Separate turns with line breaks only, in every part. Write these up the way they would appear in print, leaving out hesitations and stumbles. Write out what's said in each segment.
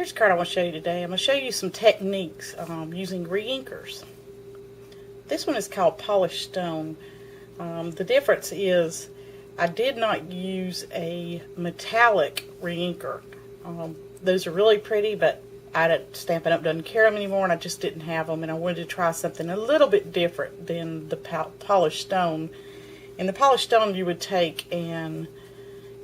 Here's a card I want to show you today. I'm going to show you some techniques using reinkers. This one is called Polished Stone. The difference is I did not use a metallic reinker. Those are really pretty, but Stampin' Up! Doesn't carry them anymore, and I just didn't have them, and I wanted to try something a little bit different than the Polished Stone. In the Polished Stone, you would take and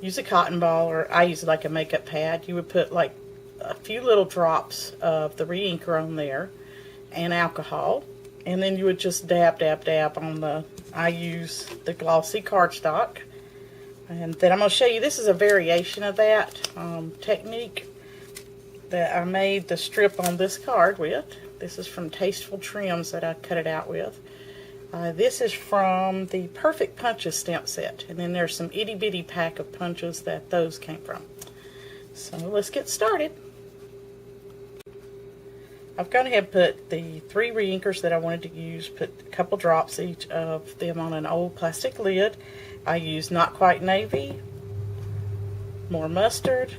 use a cotton ball, or I use it like a makeup pad. You would put like a few little drops of the reinker on there and alcohol, and then you would just dab, dab, dab on the, I use the glossy cardstock. And then I'm going to show you, this is a variation of that technique that I made the strip on this card with. This is from Tasteful Trims that I cut it out with. This is from the Perfect Punches stamp set, and then there's some itty bitty pack of punches that those came from. So let's get started. I've gone ahead and put the 3 reinkers that I wanted to use, put a couple drops each of them on an old plastic lid. I used Not Quite Navy, More Mustard,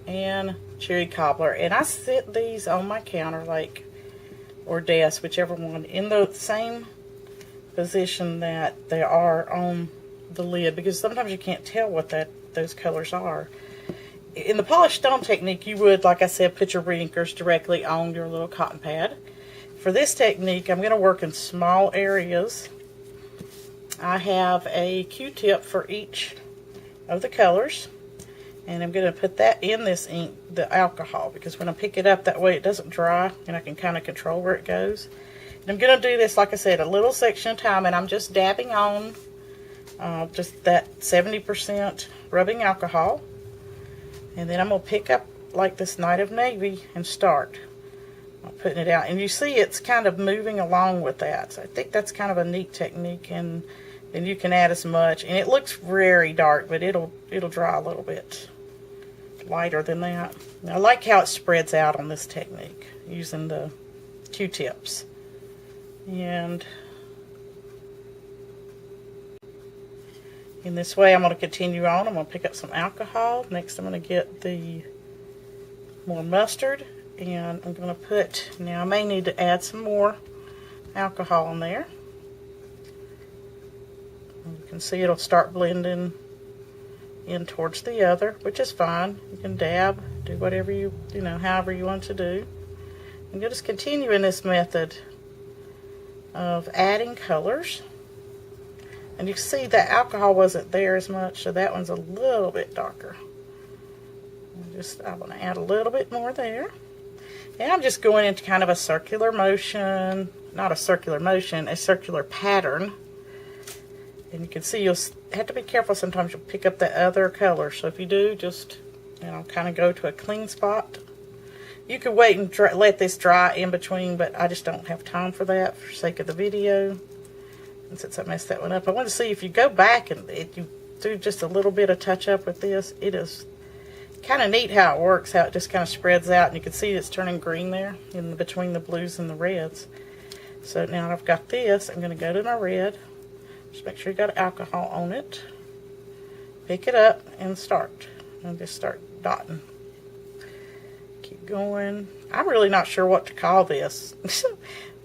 and Cherry Cobbler. And I set these on my counter, or desk, whichever one, in the same position that they are on the lid, because sometimes you can't tell what those colors are. In the Polished Stone technique, you would, like I said, put your reinkers directly on your little cotton pad. For this technique, I'm going to work in small areas. I have a Q-tip for each of the colors, and I'm going to put that in this ink, the alcohol, because when I pick it up, that way it doesn't dry, and I can kind of control where it goes. And I'm going to do this, like I said, a little section at a time, and I'm just dabbing on just that 70% rubbing alcohol. And then I'm going to pick up like this Night of Navy and start putting it out. And you see it's kind of moving along with that. So I think that's kind of a neat technique, and then you can add as much. And it looks very dark, but it'll dry a little bit lighter than that. And I like how it spreads out on this technique using the Q-tips. And in this way, I'm going to continue on. I'm going to pick up some alcohol. Next, I'm going to get the More Mustard, and I'm going to put, now I may need to add some more alcohol in there. And you can see it'll start blending in towards the other, which is fine. You can dab, do whatever however you want to do. And you'll just continue in this method of adding colors. And you can see that alcohol wasn't there as much, so that one's a little bit darker. I want to add a little bit more there. And I'm just going into kind of a circular motion, not a circular motion, a circular pattern. And you can see you'll have to be careful. Sometimes you'll pick up the other color. So if you do, just kind of go to a clean spot. You could wait and let this dry in between, but I just don't have time for that for sake of the video. And since I messed that one up, I want to see if you go back and you do just a little bit of touch up with this. It is kind of neat how it works, how it just kind of spreads out, and you can see it's turning green there in between the blues and the reds. So now I've got this, I'm going to go to my red. Just make sure you got alcohol on it. Pick it up and start. And just start dotting. Keep going. I'm really not sure what to call this.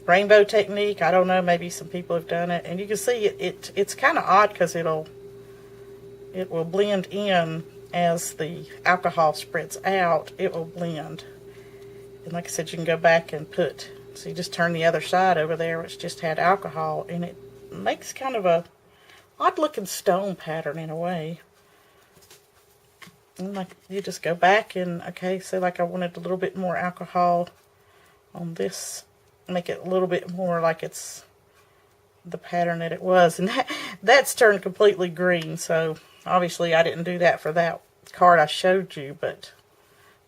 Rainbow technique, I don't know, maybe some people have done it. And you can see it's kind of odd because it will blend in as the alcohol spreads out. It will blend. And like I said, you can go back and so you just turn the other side over there, which just had alcohol, and it makes kind of a odd looking stone pattern in a way. And like you just go back and, okay, so like I wanted a little bit more alcohol on this, make it a little bit more like it's the pattern that it was, and that's turned completely green. So obviously I didn't do that for that card I showed you, but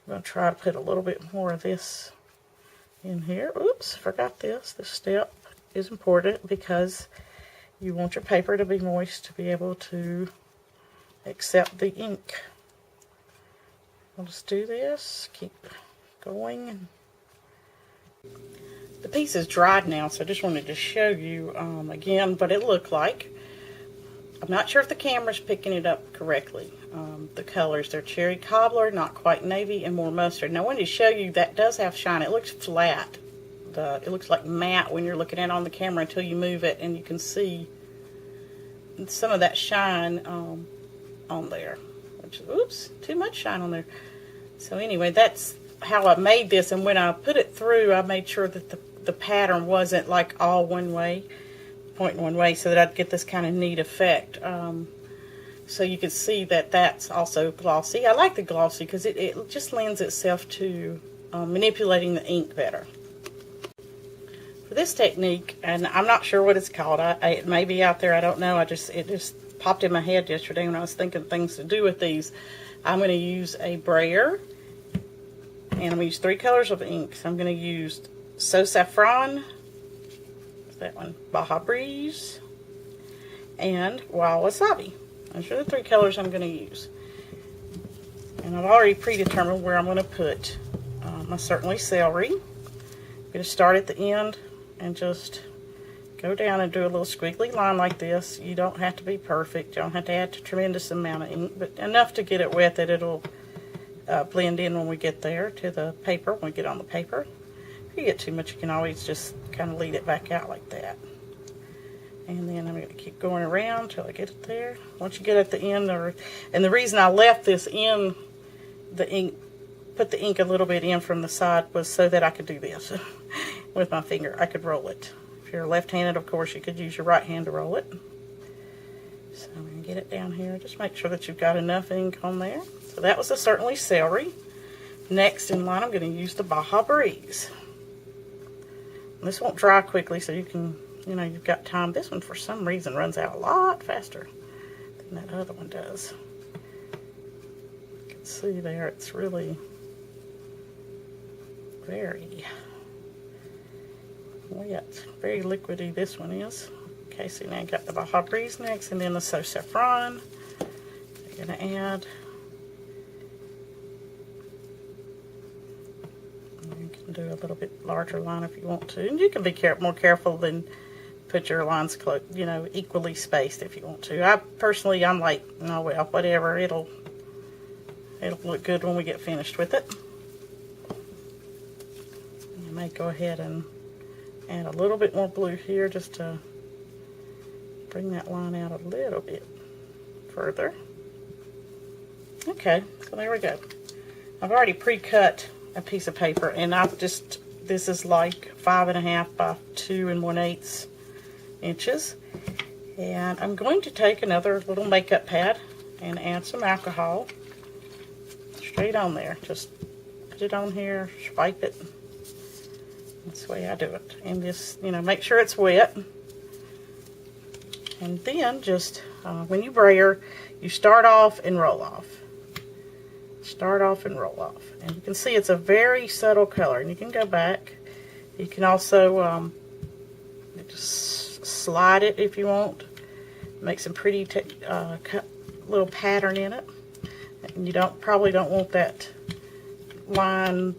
I'm going to try to put a little bit more of this in here. Oops, forgot this. This step is important because you want your paper to be moist to be able to accept the ink. I'll just do this, keep going. The piece is dried now, so I just wanted to show you again what it looked like. I'm not sure if the camera's picking it up correctly. The colors, they're cherry cobbler, not quite navy, and more mustard. Now I wanted to show you that does have shine. It looks flat. It looks like matte when you're looking at it on the camera until you move it, and you can see some of that shine on there. Which, oops, too much shine on there. So anyway, that's how I made this, and when I put it through, I made sure that the pattern wasn't like all one way, pointing one way, so that I'd get this kind of neat effect. So you can see that that's also glossy. I like the glossy because it just lends itself to manipulating the ink better. For this technique, and I'm not sure what it's called, it may be out there, I don't know, it just popped in my head yesterday when I was thinking things to do with these. I'm going to use a brayer, and I'm going to use 3 colors of ink. So I'm going to use So Saffron, that one, Baja Breeze, and Wild Wasabi. Those are the 3 colors I'm going to use. And I've already predetermined where I'm going to put my Certainly Celery. I'm going to start at the end and just go down and do a little squiggly line like this. You don't have to be perfect. You don't have to add a tremendous amount of ink, but enough to get it wet that it'll blend in when we get there to the paper, when we get on the paper. If you get too much, you can always just kind of lead it back out like that. And then I'm going to keep going around till I get it there. Once you get at the end, and the reason I left this in the ink, put the ink a little bit in from the side, was so that I could do this with my finger. I could roll it. If you're left-handed, of course, you could use your right hand to roll it. So I'm going to get it down here. Just make sure that you've got enough ink on there. So that was the Certainly Celery. Next in line, I'm going to use the Baja Breeze. And this won't dry quickly, so you can, you've got time. This one, for some reason, runs out a lot faster than that other one does. You can see there, it's really very wet, very liquidy. This one is. Okay, so now I got the Baja Breeze next, and then the So Saffron. I'm going to add. You can do a little bit larger line if you want to, and you can be more careful than put your lines equally spaced if you want to. I'm like, oh well, whatever. It'll look good when we get finished with it. You may go ahead and add a little bit more blue here just to bring that line out a little bit further. Okay, so there we go. I've already pre-cut a piece of paper, and this is like 5.5 by 2 1/8 inches. And I'm going to take another little makeup pad and add some alcohol straight on there. Just put it on here, swipe it. That's the way I do it. And just, make sure it's wet. And then just, when you brayer, you start off and roll off. Start off and roll off. And you can see it's a very subtle color. And you can go back. You can also just slide it if you want. Make some pretty little pattern in it. And you probably don't want that line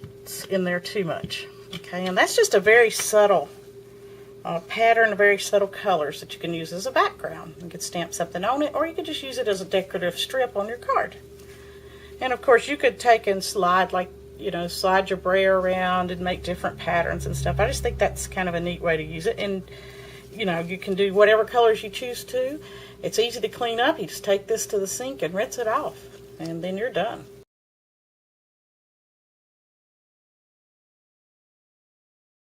in there too much. Okay, and that's just a very subtle pattern, very subtle colors that you can use as a background. You could stamp something on it, or you could just use it as a decorative strip on your card. And of course, you could take and slide, slide your brayer around and make different patterns and stuff. I just think that's kind of a neat way to use it. And, you can do whatever colors you choose to. It's easy to clean up. You just take this to the sink and rinse it off, and then you're done.